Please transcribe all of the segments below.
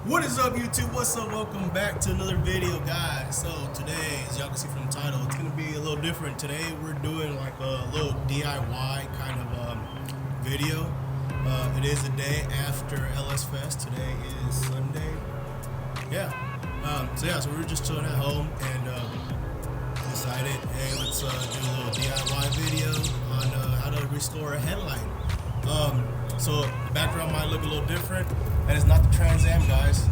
What is up, YouTube? What's up? Welcome back to another video, guys. So today, as y'all can see from the title, it's gonna be a little different. Today we're doing like a little DIY kind of video. It is a day after LS Fest. Today is Sunday. Yeah. So we were just chilling at home and decided, hey, let's do a little DIY video on how to restore a headlight. So the background might look a little different, and it's not the Trans Am, guys.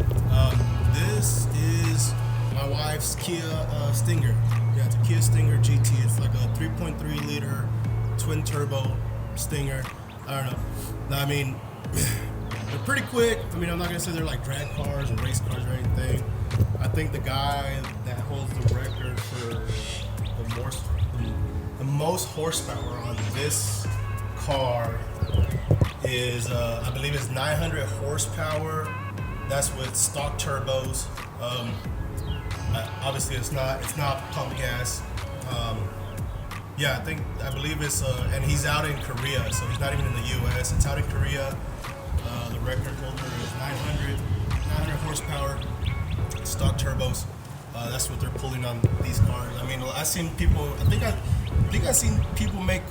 This is my wife's Kia Stinger. Yeah, it's a Kia Stinger GT. It's like a 3.3 liter twin turbo Stinger. I don't know. I mean, they're pretty quick. I mean, I'm not gonna say they're like drag cars or race cars or anything. I think the guy that holds the record for the most horsepower on this car is I believe it's 900 horsepower. That's with stock turbos. Obviously it's not pump gas. Yeah, I believe it's and he's out in Korea, so he's not even in the US. It's out in Korea. The record holder is 900 horsepower stock turbos. That's what they're pulling on these cars. I mean, I've seen people, I think I've seen people make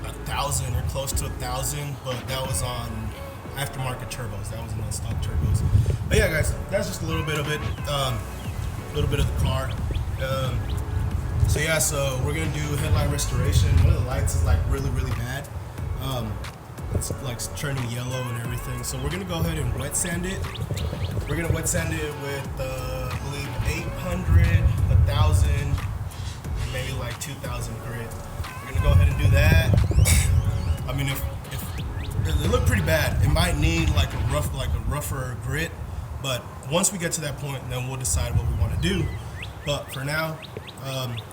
1,000 or close to 1,000, but that was on aftermarket turbos. That wasn't on stock turbos. But yeah, guys, that's just a little bit of it, a little bit of the car. So we're gonna do headlight restoration. One of the lights is like really bad. It's like turning yellow and everything. So we're gonna go ahead and wet sand it. We're gonna wet sand it with I believe 800, 1,000, maybe like 2,000 grit. We're gonna go ahead and do that. I mean, if it looked pretty bad, it might need like a rougher grit. But once we get to that point, then we'll decide what we want to do. But for now,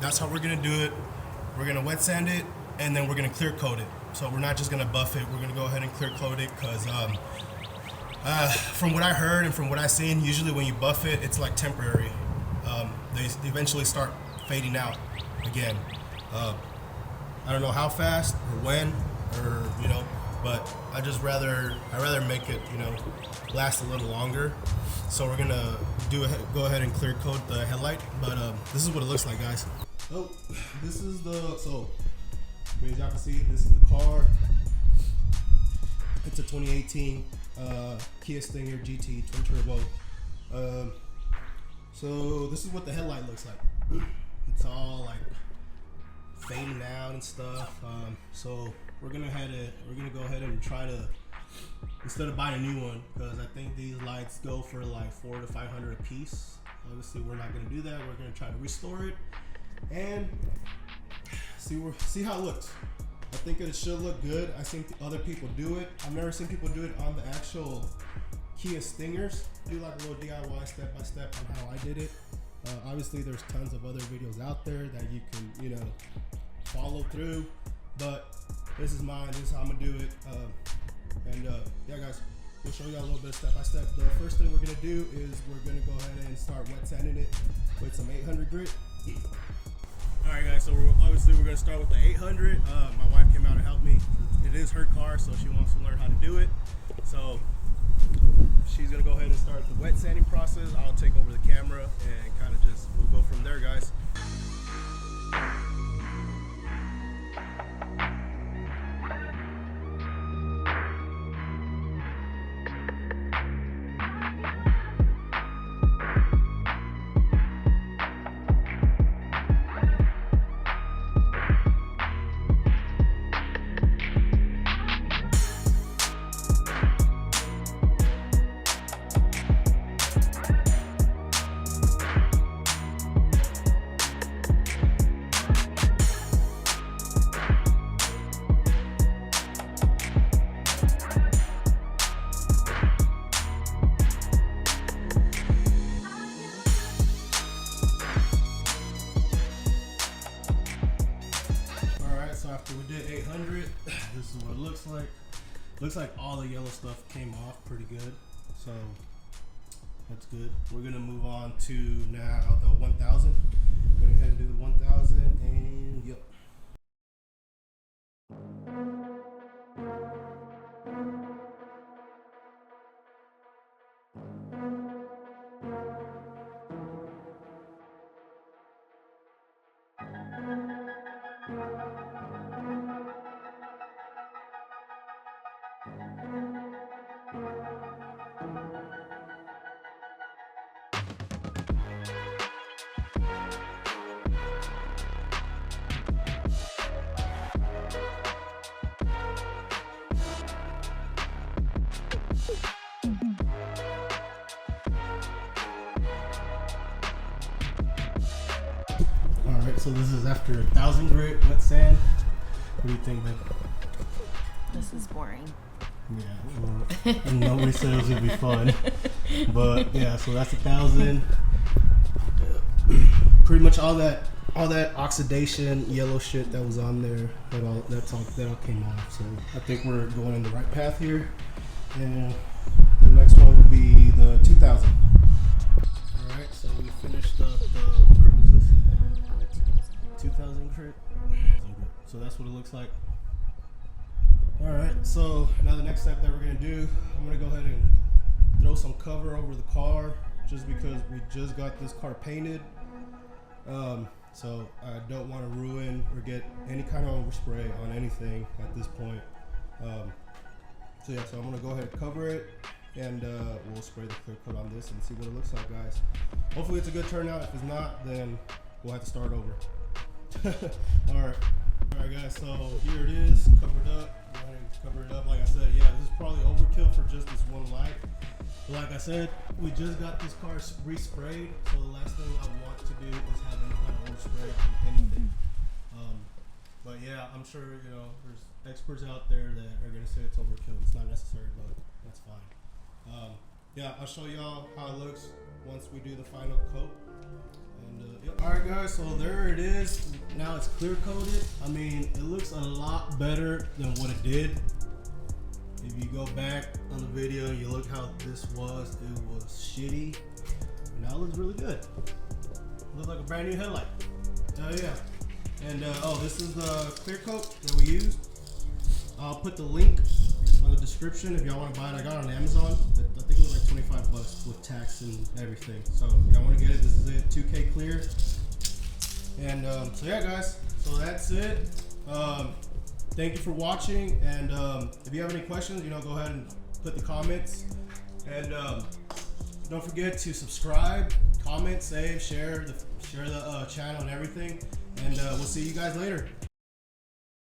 that's how we're gonna do it. We're gonna wet sand it, and then we're gonna clear coat it. So we're not just gonna buff it. We're gonna go ahead and clear coat it because from what I heard and from what I've seen, usually when you buff it, it's like temporary. They eventually start fading out again. I don't know how fast or when, or but I rather make it last a little longer. So we're gonna go ahead and clear coat the headlight. But this is what it looks like, guys. Oh, this is as y'all can see, this is the car. It's a 2018 Kia Stinger GT twin turbo. So this is what the headlight looks like. It's all like fading out and stuff. So we're gonna go ahead and try to, instead of buying a new one, because I think these lights go for like $400 to $500 a piece. Obviously we're not gonna do that. We're gonna try to restore it and see how it looks. I think it should look good. I've seen other people do it. I've never seen people do it on the actual Kia Stingers. Do like a little DIY step by step on how I did it. Obviously there's tons of other videos out there that you can follow through, but this is mine. This is how I'm gonna do it. Yeah, guys, we'll show you a little bit step by step. The first thing we're gonna do is we're gonna go ahead and start wet sanding it with some 800 grit. All right, guys, so we're gonna start with the 800. My wife came out and helped me. It is her car, so she wants to learn how to do it. So she's gonna go ahead and start the wet sanding process. I'll take over the camera and kind of we'll go from there, guys. So after we did 800, this is what it looks like. Looks like all the yellow stuff came off pretty good, so that's good. We're gonna move on to now the 1000. Go ahead and do the 1000, and yep. so this is after 1,000 grit wet sand. What do you think, babe? This is boring. Yeah, well, nobody said it was gonna be fun, but yeah. So that's 1,000. Pretty much all that oxidation, yellow shit that was on there, that all came off. So I think we're going in the right path here. And the next one will be the 2,000. All right, so we finished up the what grit was this? 2,000 grit. So that's what it looks like. All right, so now the next step that we're gonna do, I'm gonna go ahead and throw some cover over the car, just because we just got this car painted. So I don't want to ruin or get any kind of overspray on anything at this point. So yeah, so I'm gonna go ahead and cover it, and we'll spray the clear coat on this and see what it looks like, guys. Hopefully it's a good turnout. If it's not, then we'll have to start over. All right, guys. So here it is, covered up. Go ahead and cover it up. Like I said, yeah, this is probably overkill for just this one light. But like I said, we just got this car resprayed, so the last thing I want to do is have any kind of overspray on anything. But yeah, I'm sure there's experts out there that are gonna say it's overkill. It's not necessary, but that's fine. Yeah, I'll show y'all how it looks once we do the final coat. And yep. All right, guys. So there it is. Now it's clear coated. I mean, it looks a lot better than what it did. If you go back on the video and you look how this was, it was shitty. And now it looks really good. It looks like a brand new headlight. Oh yeah. And this is the clear coat that we used. I'll put the link on the description if y'all want to buy it. I got it on Amazon. I think it was like 25 bucks with tax and everything. So if y'all want to get it, this is it. 2K clear. And so yeah, guys. So that's it. Thank you for watching. And if you have any questions, go ahead and put the comments. And don't forget to subscribe, comment, save, share the channel and everything. And we'll see you guys later.